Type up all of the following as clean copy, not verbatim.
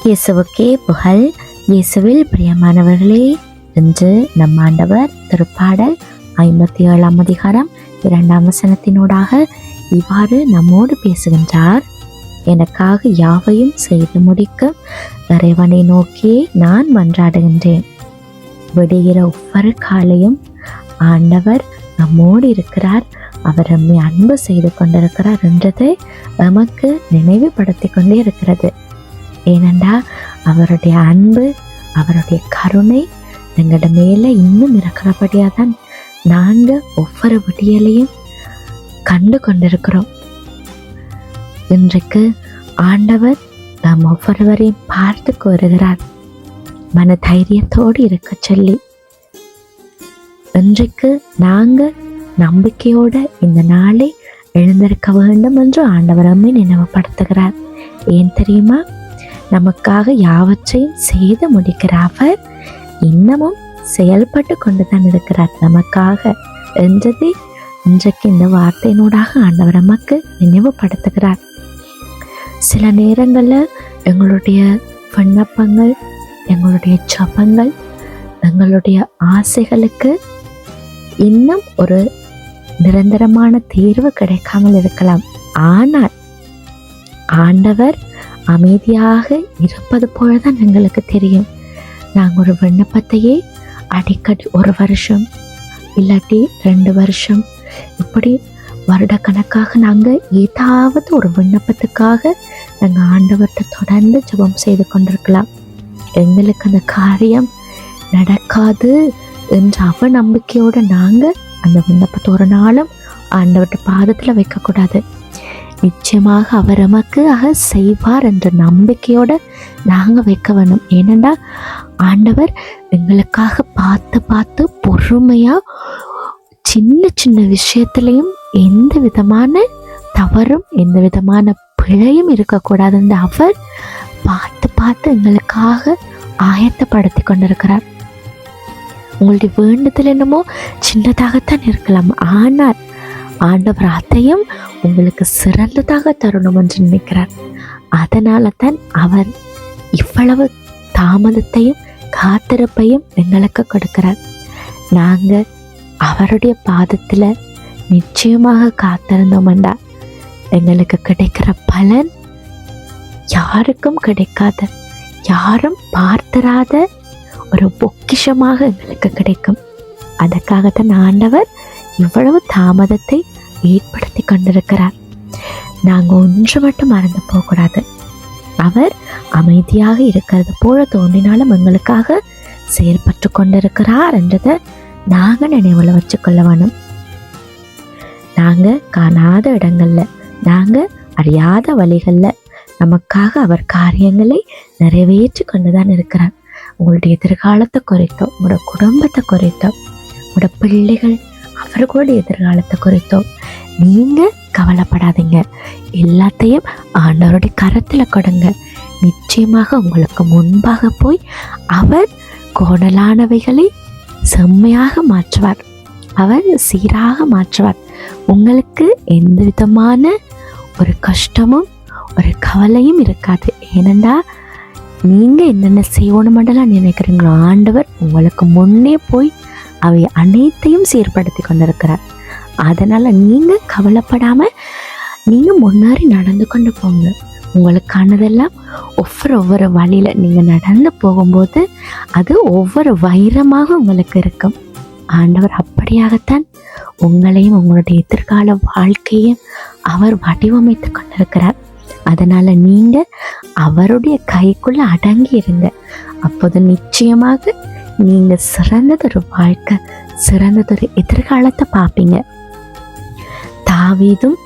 இயேசுவுக்கே புகழ். இயேசுவில் பிரியமானவர்களே, இன்று நம் ஆண்டவர் திருப்பாடல் 57 அதிகாரம் 2 வசனத்தினூடாக இவ்வாறு நம்மோடு பேசுகின்றார். எனக்காக யாவையும் செய்து முடிக்க இறைவனை நோக்கியே நான் மன்றாடுகின்றேன். விடுகிற ஒவ்வொரு காலையும் ஆண்டவர் நம்மோடு இருக்கிறார், அவர் நம்மை அன்பு செய்து கொண்டிருக்கிறார் என்றதை நமக்கு நினைவுபடுத்தி கொண்டே இருக்கிறது. ஏனென்றால் அவருடைய அன்பு, அவருடைய கருணை எங்களோட மேல இன்னும் இருக்கிறபடியாக தான் நாங்கள் ஒவ்வொரு விடியலையும் கண்டு கொண்டிருக்கிறோம். இன்றைக்கு ஆண்டவர் நாம் ஒவ்வொருவரையும் பார்த்து வருகிறார், மன தைரியத்தோடு இருக்க சொல்லி. இன்றைக்கு நாங்கள் நம்பிக்கையோட இந்த நாளை எழுந்திருக்க வேண்டும் என்று ஆண்டவர் நம்மை நினைவுபடுத்துகிறார். ஏன் தெரியுமா? நமக்காக யாவற்றையும் செய்து முடிக்கிற அவர் இன்னமும் செயல்பட்டு கொண்டு தான் இருக்கிறார் நமக்காக என்றதை இன்றைக்கு இந்த வார்த்தையினூடாக ஆண்டவர் நமக்கு நினைவுபடுத்துகிறார். சில நேரங்களில் எங்களுடைய விண்ணப்பங்கள், எங்களுடைய ஜெபங்கள், எங்களுடைய ஆசைகளுக்கு இன்னும் ஒரு நிரந்தரமான தீர்வு கிடைக்காமல் இருக்கலாம். ஆனால் ஆண்டவர் அமைதியாக இருப்பது போலதான் எங்களுக்கு தெரியும். நாங்கள் ஒரு விண்ணப்பத்தையே அடிக்கடி 1 வருஷம் இல்லாட்டி 2 வருஷம் இப்படி வருடக்கணக்காக நாங்கள் ஏதாவது ஒரு விண்ணப்பத்துக்காக நாங்கள் ஆண்டவர்கிட்ட தொடர்ந்து ஜெபம் செய்து கொண்டிருக்கலாம். எங்களுக்கு அந்த காரியம் நடக்காது என்ற அவநம்பிக்கையோடு நாங்கள் அந்த விண்ணப்பத்தை ஒரு நாளும் ஆண்டவர்கிட்ட பாதத்தில் வைக்கக்கூடாது. நிச்சயமாக அவர் நமக்கு செய்வார் என்ற நம்பிக்கையோடு நாங்கள் வைக்க வேணும். ஏனென்றால் ஆண்டவர் எங்களுக்காக பார்த்து பார்த்து பொறுமையாக சின்ன சின்ன விஷயத்துலையும் எந்த விதமான தவறும் எந்த விதமான பிழையும் இருக்கக்கூடாதுன்னு அவர் பார்த்து பார்த்து எங்களுக்காக ஆயத்தப்படுத்தி கொண்டிருக்கிறார். உங்களுடைய வேண்டுதல் என்னமோ சின்னதாகத்தான் இருக்கலாம், ஆனால் ஆண்டவர் அதையும் உங்களுக்கு சிறந்ததாக தரணும் என்று நினைக்கிறார். அதனால தான் அவர் இவ்வளவு தாமதத்தையும் காத்திருப்பையும் எங்களுக்கு கொடுக்கிறார். நாங்கள் அவருடைய பாதத்தில் நிச்சயமாக காத்திருந்தோம்டா எங்களுக்கு கிடைக்கிற பலன் யாருக்கும் கிடைக்காத, யாரும் பார்த்தராத ஒரு பொக்கிஷமாக எங்களுக்கு கிடைக்கும். அதற்காகத்தான் ஆண்டவர் இவ்வளவு தாமதத்தை ஏற்படுத்தி கொண்டிருக்கிறார். நாங்கள் ஒன்று மட்டும் மறந்து போகக்கூடாது. அவர் அமைதியாக இருக்கிறது போல தோன்றினாலும் எங்களுக்காக செயல்பட்டு கொண்டிருக்கிறார் என்றதை நாங்கள் நினைவில் வச்சுக்கொள்ள வேணும். நாங்கள் காணாத இடங்கள்ல, நாங்கள் அறியாத வழிகளில் நமக்காக அவர் காரியங்களை நிறைவேற்றி கொண்டுதான் இருக்கிறார். உங்களுடைய எதிர்காலத்தை குறித்தோ, உங்களோட குடும்பத்தை குறித்தோ, உங்களோட பிள்ளைகள் அவர்களுடைய எதிர்காலத்தை குறித்தோ நீங்கள் கவலைப்படாதீங்க. எல்லாத்தையும் ஆண்டவருடைய கரத்தில் கொடுங்க. நிச்சயமாக உங்களுக்கு முன்பாக போய் அவர் கோணலானவைகளை செம்மையாக மாற்றுவார், அவர் சீராக மாற்றுவார். உங்களுக்கு எந்த விதமான ஒரு கஷ்டமும் ஒரு கவலையும் இருக்காது. ஏனென்றா நீங்கள் என்னென்ன செய்யணுமெல்லாம் நினைக்கிறீங்களோ ஆண்டவர் உங்களுக்கு முன்னே போய் அவை அனைத்தையும் சீர்படுத்தி கொண்டிருக்கிறார். அதனால் நீங்கள் கவலைப்படாமல் நீங்கள் முன்னேறி நடந்து கொண்டு போங்க. உங்களுக்கானதெல்லாம் ஒவ்வொரு வழியில் நீங்கள் நடந்து போகும்போது அது ஒவ்வொரு வைரமாக உங்களுக்கு இருக்கும். ஆண்டவர் அப்படியாகத்தான் உங்களையும் உங்களுடைய எதிர்கால வாழ்க்கையும் அவர் வடிவமைத்து கொண்டிருக்கிறார். அதனால் நீங்கள் அவருடைய கைக்குள்ளே அடங்கி இருங்க. அப்போது நிச்சயமாக நீங்கள் சிறந்ததொரு வாழ்க்கை, சிறந்ததொரு எதிர்காலத்தை பார்ப்பீங்க. தாவீதும்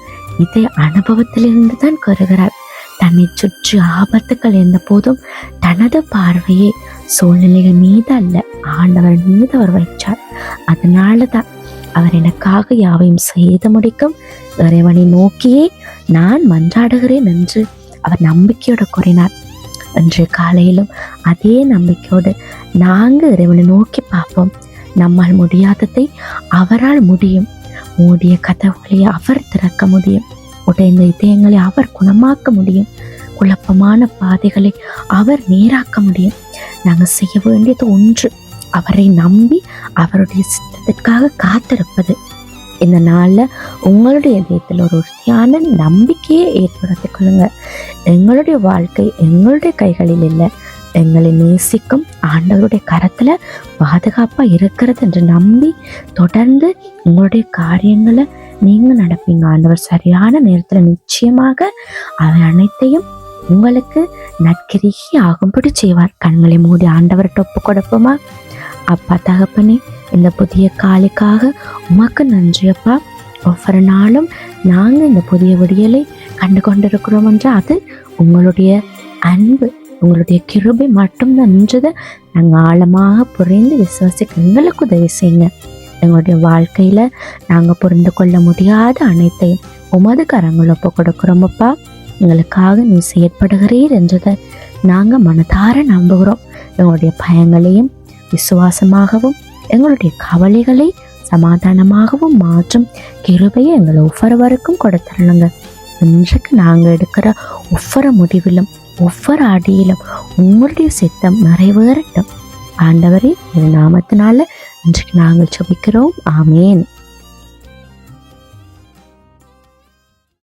இதை அனுபவத்திலிருந்து தான் கூறுகிறார். தன்னை சுற்றி ஆபத்துக்கள் இருந்த போதும் தனது பார்வையை சூழ்நிலைகள் மீது அல்ல, ஆண்டவர் மீது அவர் வைச்சார். அதனால தான் அவர் எனக்காக யாவையும் செய்து முடிக்கும் இறைவனை நோக்கியே நான் மன்றாடுகிறேன் என்று அவர் நம்பிக்கையோடு கூறினார். இன்று காலையிலும் அதே நம்பிக்கையோடு நாங்கள் இறைவனை நோக்கி பார்ப்போம். நம்மால் முடியாததை அவரால் முடியும். மூடிய கதவுகளை அவர் திறக்க முடியும். உடைந்த இதயங்களை அவர் குணமாக்க முடியும். குழப்பமான பாதைகளை அவர் நேராக்க முடியும். நாங்கள் செய்ய வேண்டியது ஒன்று, அவரை நம்பி அவருடைய சித்தத்திற்காக காத்திருப்பது. இந்த நாளில் உங்களுடைய இதயத்தில் ஒரு உறுதியான நம்பிக்கையை ஏற்படுத்திக் கொள்ளுங்க. எங்களுடைய வாழ்க்கை எங்களுடைய கைகளில் இல்லை, எங்களை நேசிக்கும் ஆண்டவருடைய கரத்துல பாதுகாப்பா இருக்கிறது என்று நம்பி தொடர்ந்து உங்களுடைய காரியங்களை நீங்க நடப்பீங்க. ஆண்டவர் சரியான நேரத்துல நிச்சயமாக அவை அனைத்தையும் உங்களுக்கு நற்கிரிகி ஆகும்படி செய்வார். கண்களை மூடி ஆண்டவர்கிட்ட ஒப்பு கொடுப்போமா? அப்பா தகப்பனே, இந்த புதிய காலைக்காக உமக்கு நன்றியப்பா. ஒவ்வொரு நாளும் நாங்கள் இந்த புதிய விடியலை கண்டு கொண்டிருக்கிறோம் என்றால் அது உங்களுடைய அன்பு, உங்களுடைய கிருபை மட்டும்தான் என்றதை நாங்கள் ஆழமாக புரிந்து விசுவாசிக்க எங்களுக்கு உதவி செய்யுங்க. எங்களுடைய வாழ்க்கையில நாங்கள் புரிந்து கொள்ள முடியாத அனைத்தையும் உமது கரங்கள் ஒப்பு கொடுக்குறோமப்பா. எங்களுக்காக நீ செயற்படுகிறீர் என்றதை நாங்கள் மனதார நம்புகிறோம். எங்களுடைய பயங்களையும் விசுவாசமாகவும் எங்களுடைய கவலைகளை சமாதானமாகவும் மாற்றும் கிருபையை எங்களை ஒவ்வொருவருக்கும் கொடுத்துருங்க. இன்றைக்கு நாங்கள் எடுக்கிற ஒவ்வொரு முடிவிலும் ஒவ்வொரு அடியிலும் உங்களுடைய சித்தம் நிறைவேறட்டும். ஆண்டவரே, ஒரு நாமத்தினால இன்றைக்கு நாங்கள் ஜெபிக்கிறோம். ஆமேன்.